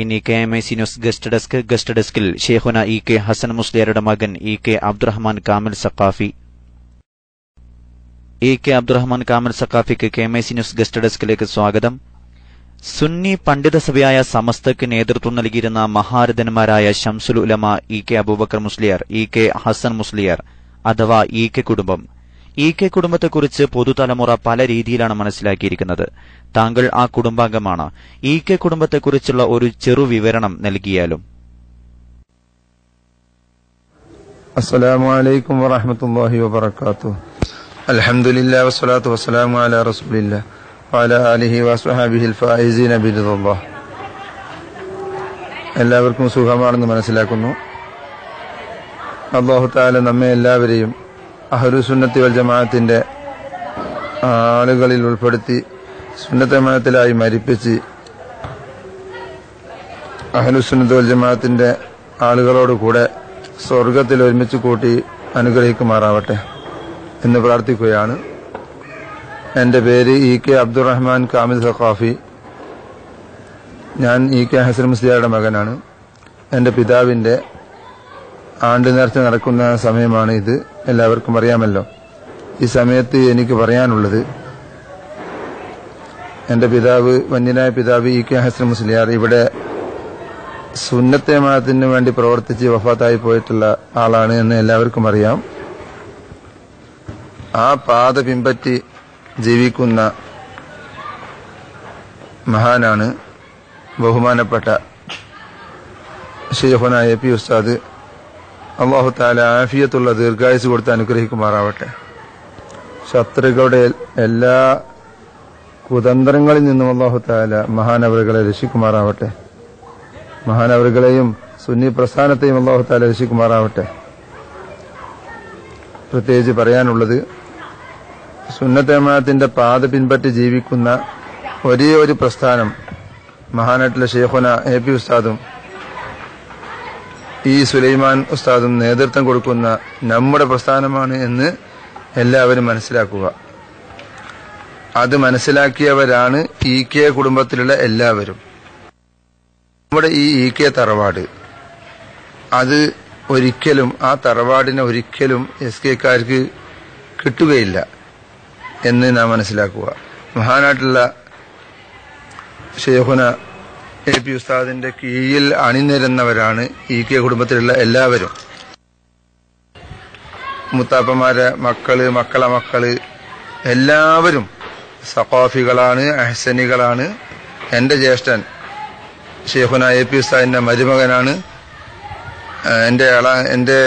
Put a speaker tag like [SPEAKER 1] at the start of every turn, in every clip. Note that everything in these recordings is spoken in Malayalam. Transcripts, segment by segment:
[SPEAKER 1] ഇനി KMIC ന്യൂസ് ഗസ്റ്റ് ഡെസ്കിൽ ഷെയ്ഖുന EK ഹസൻ മുസ്ലിയാരുടെ മകൻ EK അബ്ദുറഹ്മാൻ കാമിൽ സഖാഫി. EK അബ്ദുറഹ്മാൻ കാമിൽ സഖാഫിക്ക് KMIC ന്യൂസ് ഗസ്റ്റ് ഡെസ്കിലേക്ക് സ്വാഗതം. സുന്നി പണ്ഡിത സഭയായ സമസ്തയ്ക്ക് നേതൃത്വം നൽകിയിരുന്ന മഹാരഥന്മാരായ ശംസുൽ ഉലമ EK അബൂബക്കർ മുസ്ലിയാർ, EK ഹസൻ മുസ്ലിയാർ അഥവാ EK കുടുംബം. EK കുടുംബത്തെക്കുറിച്ച് പൊതുതലമുറ പല രീതിയിലാണ് മനസ്സിലാക്കിയിരിക്കുന്നത്. താങ്കൾ ആ കുടുംബാംഗമാണ്. EK കുടുംബത്തെക്കുറിച്ചുള്ള ഒരു ചെറു വിവരണം നൽകിയാലും.
[SPEAKER 2] അസ്സലാമു അലൈക്കും വറഹ്മത്തുള്ളാഹി വബറകാതുഹു. അൽഹംദുലില്ലാഹി വസ്സലാത്തു വസ്സലാമു അലാ റസൂലില്ലാഹി വഅലാ ആലിഹി വസ്വഹാബിഹിൽ ഫായിസീന ബിറിദല്ലാഹ്. എല്ലാവർക്കും സുഖമാണെന്ന് മനസ്സിലാക്കുന്നു. അല്ലാഹു തആല നമ്മെ എല്ലാവരെയും അഹ്ലുസുന്നത്തി വൽ ജമാഅത്തിന്റെ ആളുകളിൽ ഉൾപ്പെടുത്തി സുന്നത്ത് ജമാഅത്തിലായി മരിപ്പിച്ച് അഹ്ലുസുന്നത്തി വൽ ജമാഅത്തിന്റെ ആളുകളോടുകൂടെ സ്വർഗത്തിൽ ഒരുമിച്ച് കൂട്ടി അനുഗ്രഹിക്കുമാറാവട്ടെ എന്ന് പ്രാർത്ഥിക്കുകയാണ്. എൻ്റെ പേര് EK അബ്ദുറഹ്മാൻ കാമിൽ സഖാഫി. ഞാൻ EK ഹസൻ മുസ്ലിയാരുടെ മകനാണ്. എൻ്റെ പിതാവിൻ്റെ ആണ്ട് നേർച്ച നടക്കുന്ന സമയമാണ് ഇത്. എല്ലാവർക്കും അറിയാമല്ലോ. ഈ സമയത്ത് എനിക്ക് പറയാനുള്ളത്, എൻ്റെ പിതാവ്, വന്യനായ പിതാവ് EK ഹസൻ മുസ്ലിയാർ ഇവിടെ സുന്നത്ത് ജമാഅത്തിന് വേണ്ടി പ്രവർത്തിച്ച് വഫാത്തായി പോയിട്ടുള്ള ആളാണ് എന്ന് എല്ലാവർക്കും അറിയാം. ആ പാത പിൻപറ്റി ജീവിക്കുന്ന മഹാനാണ് ബഹുമാനപ്പെട്ട ഷെയ്ഖുന AP ഉസ്താദ്. അല്ലാഹു തആല ആഫിയത്തുള്ള ദീർഘായുസ് കൊടുത്ത് അനുഗ്രഹിക്കുമാറാവട്ടെ. ശത്രുക്കളുടെ എല്ലാ കുതന്ത്രങ്ങളിൽ നിന്നും അല്ലാഹു തആല മഹാനവറുകളെ രക്ഷിക്കുമാറാവട്ടെ. മഹാനവറുകളെയും സുന്നി പ്രസ്ഥാനത്തെയും അല്ലാഹു തആല രക്ഷിക്കുമാറാവട്ടെ. പ്രത്യേകിച്ച് പറയാനുള്ളത്, സുന്നത്ത് ജമാഅത്തിന്റെ പാത പിൻപറ്റി ജീവിക്കുന്ന ഒരേ ഒരു പ്രസ്ഥാനം മഹാനായിട്ടുള്ള ഷെയ്ഖുന AP ഉസ്താദും സുലൈമാൻ ഉസ്താദും നേതൃത്വം കൊടുക്കുന്ന നമ്മുടെ പ്രസ്ഥാനമാണ് എന്ന് എല്ലാവരും മനസ്സിലാക്കുക. അത് മനസ്സിലാക്കിയവരാണ് EK കുടുംബത്തിലുള്ള എല്ലാവരും. നമ്മുടെ ഈ EK തറവാട്, അത് ഒരിക്കലും, ആ തറവാടിനെ ഒരിക്കലും SKക്കാർക്ക് കിട്ടുകയില്ല എന്ന് നാം മനസ്സിലാക്കുക. മഹാനായിട്ടുള്ള ഷെയ്ഖുന AP ഉസ്താദിന്റെ കീഴിൽ അണിനിരന്നവരാണ് EK കുടുംബത്തിലുള്ള എല്ലാവരും. മുത്താപ്പമാരെ മക്കള്, മക്കളെ മക്കള് എല്ലാവരും സഖാഫികളാണ്, അഹ്സനികളാണ്. എൻ്റെ ജ്യേഷ്ഠൻ ഷെയ്ഖുന AP ഉസ്താദിന്റെ മരുമകനാണ്. എൻ്റെ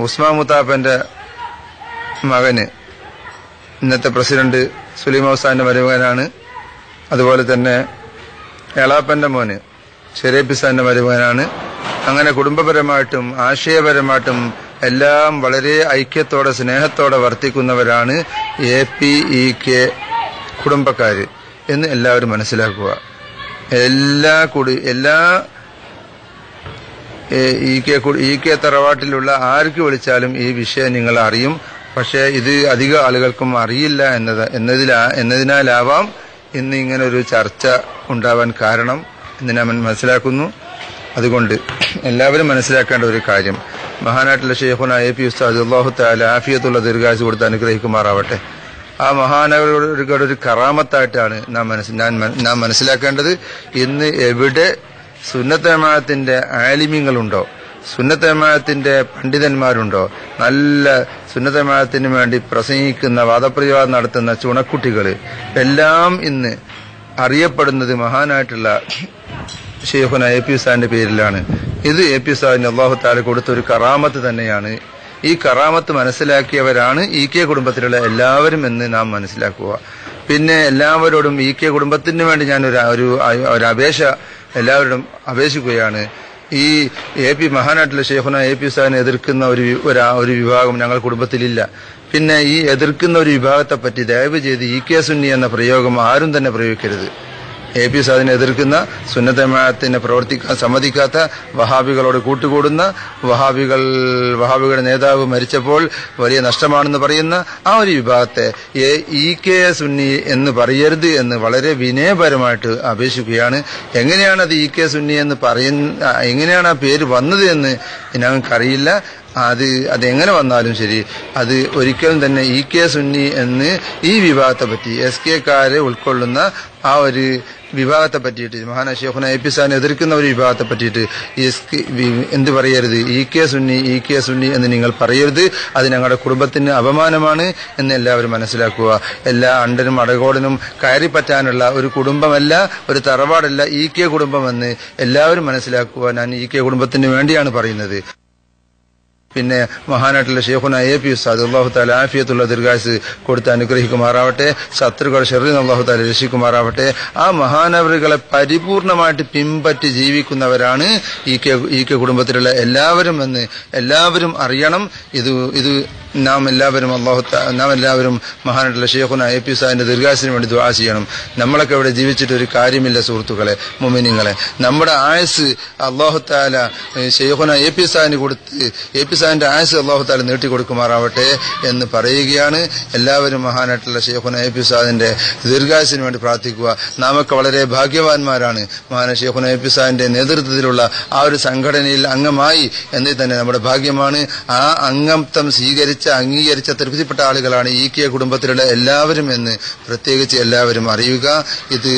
[SPEAKER 2] ഉസ്മാൻ മുത്താപ്പന്റെ മകന് ഇന്നത്തെ പ്രസിഡന്റ് സുലൈമാൻ ഉസ്താദിന്റെ മരുമകനാണ്. അതുപോലെ തന്നെ എളാപ്പന്റെ മോന് ഷെരീഫ് ഉസ്താദിന്റെ മരുമകനാണ്. അങ്ങനെ കുടുംബപരമായിട്ടും ആശയപരമായിട്ടും എല്ലാം വളരെ ഐക്യത്തോടെ സ്നേഹത്തോടെ വർത്തിക്കുന്നവരാണ് EK കുടുംബക്കാര് എന്ന് എല്ലാവരും മനസ്സിലാക്കുക. എല്ലാ EK തറവാട്ടിലുള്ള ആർക്ക് വിളിച്ചാലും ഈ വിഷയം നിങ്ങൾ അറിയും. പക്ഷേ ഇത് അധിക ആളുകൾക്കും അറിയില്ല എന്നതിനാലാവാം ഇന്ന് ഇങ്ങനെ ഒരു ചർച്ച ഉണ്ടാവാൻ കാരണം എന്ന് ഞാൻ മനസ്സിലാക്കുന്നു. അതുകൊണ്ട് എല്ലാവരും മനസ്സിലാക്കേണ്ട ഒരു കാര്യം, മഹാനായിട്ടുള്ള ഷെയ്ഖുന AP ഉസ്താദ് അല്ലാഹു തആല ആഫിയത്തുള്ള ദീർഘായുസ് കൊടുത്ത് അനുഗ്രഹിക്കുമാറാവട്ടെ. ആ മഹാനവരുടെ ഒരു കറാമത്തായിട്ടാണ് നാം മനസ്സിലാക്കേണ്ടത്. ഇന്ന് എവിടെ സുന്നത്ത് ജമാഅത്തിന്റെ ആലിമീങ്ങളുണ്ടോ, സുന്നത്ത് ജമാഅത്തിന്റെ പണ്ഡിതന്മാരുണ്ടോ, നല്ല സുന്നത്ത് ജമാഅത്തിന് വേണ്ടി പ്രസംഗിക്കുന്ന, വാദപ്രതിവാദം നടത്തുന്ന ചുണക്കുട്ടികൾ എല്ലാം ഇന്ന് അറിയപ്പെടുന്നത് മഹാനായിട്ടുള്ള ഷെയ്ഖുന AP ഉസ്താദിന്റെ പേരിലാണ്. ഇത് AP ഉസ്താദിന് അല്ലാഹു തആല കൊടുത്തൊരു കറാമത്ത് തന്നെയാണ്. ഈ കറാമത്ത് മനസ്സിലാക്കിയവരാണ് EK കുടുംബത്തിലുള്ള എല്ലാവരും എന്ന് നാം മനസ്സിലാക്കുക. പിന്നെ എല്ലാവരോടും EK കുടുംബത്തിന് വേണ്ടി ഞാൻ ഒരു അപേക്ഷ എല്ലാവരോടും അപേക്ഷിക്കുകയാണ്. ഈ AP മഹാനാട്ടിലെ ഷെയ്ഖുന AP ഉസ്താദിനെ എതിർക്കുന്ന ഒരു വിഭാഗം ഞങ്ങൾ കുടുംബത്തിലില്ല. പിന്നെ ഈ എതിർക്കുന്ന ഒരു വിഭാഗത്തെ പറ്റി ദയവ് ചെയ്ത് EK സുന്നി എന്ന പ്രയോഗം ആരും തന്നെ പ്രയോഗിക്കരുത്. AP ഉസ്താദിനെ എതിർക്കുന്ന, സുന്നത്ത് ജമാഅത്തിനെ പ്രവർത്തിക്കാൻ സമ്മതിക്കാത്ത, വഹാബികളോട് കൂട്ടുകൂടുന്ന, വഹാബികളുടെ നേതാവ് മരിച്ചപ്പോൾ വലിയ നഷ്ടമാണെന്ന് പറയുന്ന ആ ഒരു വിഭാഗത്തെ EK സുന്നി എന്ന് പറയരുത് എന്ന് വളരെ വിനയപരമായിട്ട് അപേക്ഷിക്കുകയാണ്. എങ്ങനെയാണ് അത് EK സുന്നി എന്ന് എങ്ങനെയാണ് ആ പേര് വന്നത് എന്ന് ഞങ്ങൾക്കറിയില്ല. അതെങ്ങനെ വന്നാലും ശരി, അത് ഒരിക്കലും തന്നെ EK സുന്നി എന്ന് ഈ വിഭാഗത്തെ പറ്റി, SK-കാരെ ഉൾക്കൊള്ളുന്ന ആ ഒരു വിഭാഗത്തെ പറ്റിയിട്ട്, മഹാനായ ശൈഖുനാ AP ഉസ്താദിനെ എതിർക്കുന്ന ഒരു വിഭാഗത്തെ പറ്റിയിട്ട് എന്ത് പറയരുത്, EK സുന്നി എന്ന് നിങ്ങൾ പറയരുത്. അത് ഞങ്ങളുടെ കുടുംബത്തിന് അപമാനമാണ് എന്ന് എല്ലാവരും മനസ്സിലാക്കുക. എല്ലാ അണ്ടനും അടകോടനും കയറി പറ്റാനുള്ള ഒരു കുടുംബമല്ല, ഒരു തറവാടല്ല EK കുടുംബമെന്ന് എല്ലാവരും മനസ്സിലാക്കുക. ഞാൻ EK കുടുംബത്തിന് വേണ്ടിയാണ് പറയുന്നത്. പിന്നെ മഹാനായിട്ടുള്ള ശൈഖുനാ AP ഉസ്താദ് അല്ലാഹു തആല ആഫിയത്തുള്ള ദീർഘായുസ്സ് കൊടുത്ത് അനുഗ്രഹിക്കുമാറാവട്ടെ. ശത്രുക്കളുടെ ശർറിൽ അല്ലാഹു തആല രക്ഷിക്കുമാറാവട്ടെ. ആ മഹാനവറുകളെ പരിപൂർണമായിട്ട് പിൻപറ്റി ജീവിക്കുന്നവരാണ് EK കുടുംബത്തിലുള്ള എല്ലാവരും എന്ന് എല്ലാവരും അറിയണം. ഇത് നാം എല്ലാവരും മഹാനായിട്ടുള്ള ശൈഖുനാ AP ഉസ്താദിന്റെ ദീർഘായുസ്സിന് വേണ്ടി ദുആ ചെയ്യണം. നമ്മളൊക്കെ ഇവിടെ ജീവിച്ചിട്ട് ഒരു കാര്യമില്ല സുഹൃത്തുക്കളെ, മുഅ്മിനീങ്ങളെ. നമ്മുടെ ആയുസ് അല്ലാഹു തആല ശൈഖുനാ AP ഉസ്താദിന് കൊടുത്ത് AP ഉസ്താദിന്റെ ആയുസ് അല്ലാഹു തആല നീട്ടിക്കൊടുക്കുമാറാവട്ടെ എന്ന് പറയുകയാണ്. എല്ലാവരും മഹാനായിട്ടുള്ള ശൈഖുനാ AP ഉസ്താദിന്റെ ദീർഘായുസ്സിന് വേണ്ടി പ്രാർത്ഥിക്കുക. നാമൊക്കെ വളരെ ഭാഗ്യവാന്മാരാണ്. മഹാനായ ശൈഖുനാ AP ഉസ്താദിന്റെ നേതൃത്വത്തിലുള്ള ആ ഒരു സംഘടനയിൽ അംഗമായി എന്നത് തന്നെ നമ്മുടെ ഭാഗ്യമാണ്. ആ അംഗത്വം അംഗീകരിച്ച തൃപ്തിപ്പെട്ട ആളുകളാണ് EK കുടുംബത്തിലുള്ള എല്ലാവരും എന്ന് പ്രത്യേകിച്ച് എല്ലാവരും അറിയുക. ഇത്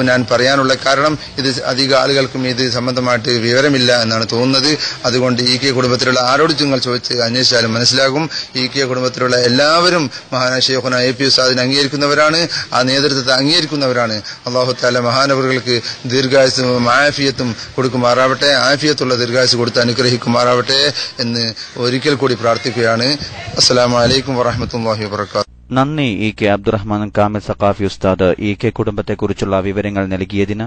[SPEAKER 2] ഞാൻ പറയാനുള്ള കാരണം, ഇത് അധിക ആളുകൾക്കും ഇത് സംബന്ധമായിട്ട് വിവരമില്ല എന്നാണ് തോന്നുന്നത്. അതുകൊണ്ട് EK കുടുംബത്തിലുള്ള ആരോട് നിങ്ങൾ ചോദിച്ച് അന്വേഷിച്ചാലും മനസ്സിലാകും. EK കുടുംബത്തിലുള്ള എല്ലാവരും മഹാനായ ശൈഖുനാ AP ഉസ്താദിനെ അംഗീകരിക്കുന്നവരാണ്, ആ നേതൃത്വത്തെ അംഗീകരിക്കുന്നവരാണ്. അല്ലാഹു തആല മഹാനവറുകൾക്ക് ദീർഘായുസ്സും ആഫിയത്തും കൊടുക്കുമാറാവട്ടെ, ആഫിയത്തുള്ള ദീർഘായുസ്സ് കൊടുത്ത് അനുഗ്രഹിക്കുമാറാവട്ടെ എന്ന് ഒരിക്കൽ കൂടി പ്രാർത്ഥിക്കുകയാണ്. അസ്സലാമു അലൈക്കും വറഹ്മത്തുള്ളാഹി വബറകാതുഹു.
[SPEAKER 1] നന്ദി EK അബ്ദുറഹ്മാൻ കാമിൽ സഖാഫി ഉസ്താദ് EK കുടുംബത്തെക്കുറിച്ചുള്ള വിവരങ്ങൾ നൽകിയതിന്.